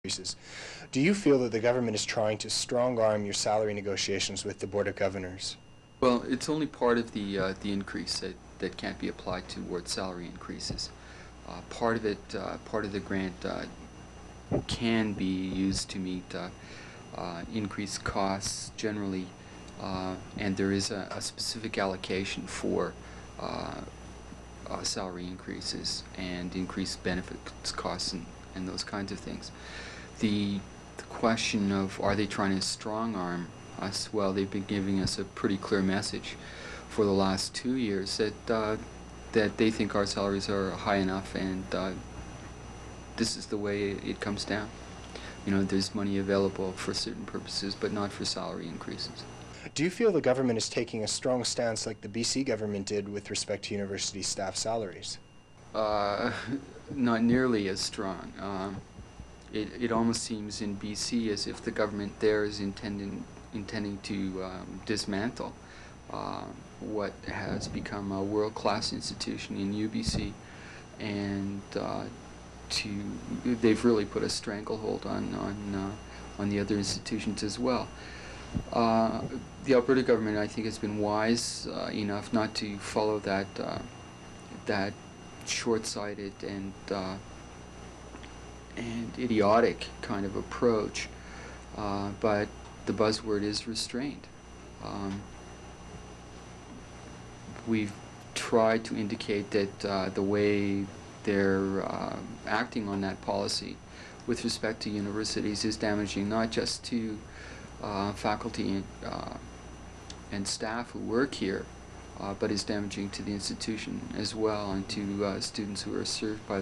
increases. Do you feel that the government is trying to strong-arm your salary negotiations with the Board of Governors? Well, it's only part of the increase that can't be applied towards salary increases. Part of it, part of the grant can be used to meet increased costs generally, and there is a specific allocation for salary increases and increased benefits costs and those kinds of things. The question of are they trying to strong-arm us? Well, they've been giving us a pretty clear message for the last 2 years that they think our salaries are high enough, and this is the way it comes down. You know, there's money available for certain purposes, but not for salary increases. Do you feel the government is taking a strong stance like the BC government did with respect to university staff salaries? Not nearly as strong. It almost seems in BC as if the government there is intending to dismantle what has become a world-class institution in UBC, and they've really put a stranglehold on the other institutions as well. The Alberta government, I think, has been wise enough not to follow that short-sighted and idiotic kind of approach, but the buzzword is restraint. We've tried to indicate that the way they're acting on that policy with respect to universities is damaging not just to faculty and staff who work here, but is damaging to the institution as well, and to students who are served by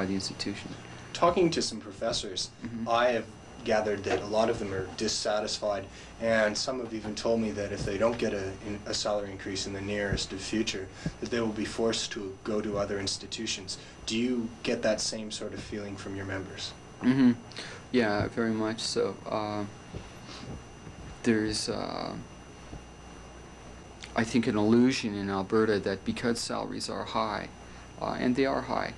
the institution. Talking to some professors, I have gathered that a lot of them are dissatisfied, and some have even told me that if they don't get a salary increase in the nearest future, that they will be forced to go to other institutions. Do you get that same sort of feeling from your members? Yeah, very much so. There's, I think, an illusion in Alberta that because salaries are high, and they are high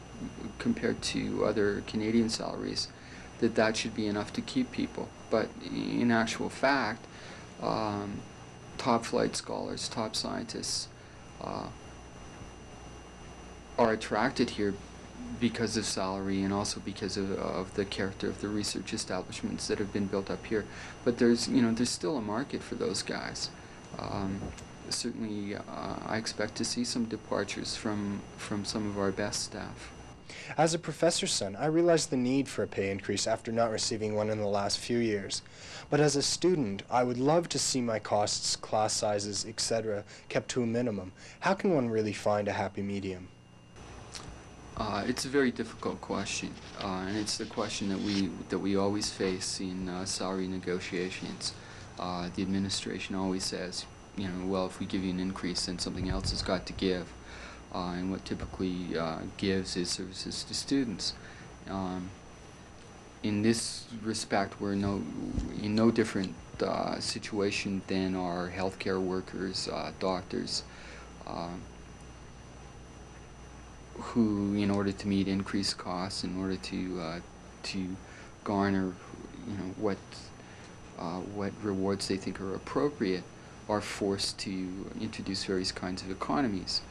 compared to other Canadian salaries, that should be enough to keep people. But in actual fact, top flight scholars, top scientists are attracted here because of salary, and also because of the character of the research establishments that have been built up here. But there's still a market for those guys. Certainly, I expect to see some departures from some of our best staff. As a professor's son, I realize the need for a pay increase after not receiving one in the last few years. But as a student, I would love to see my costs, class sizes, etc. kept to a minimum. How can one really find a happy medium? It's a very difficult question, and it's the question that we always face in salary negotiations. The administration always says, you know, well, if we give you an increase, then something else has got to give. And what typically gives is services to students. In this respect, we're in no different situation than our healthcare workers, doctors, who, in order to meet increased costs, in order to garner, you know, what rewards they think are appropriate, are forced to introduce various kinds of economies.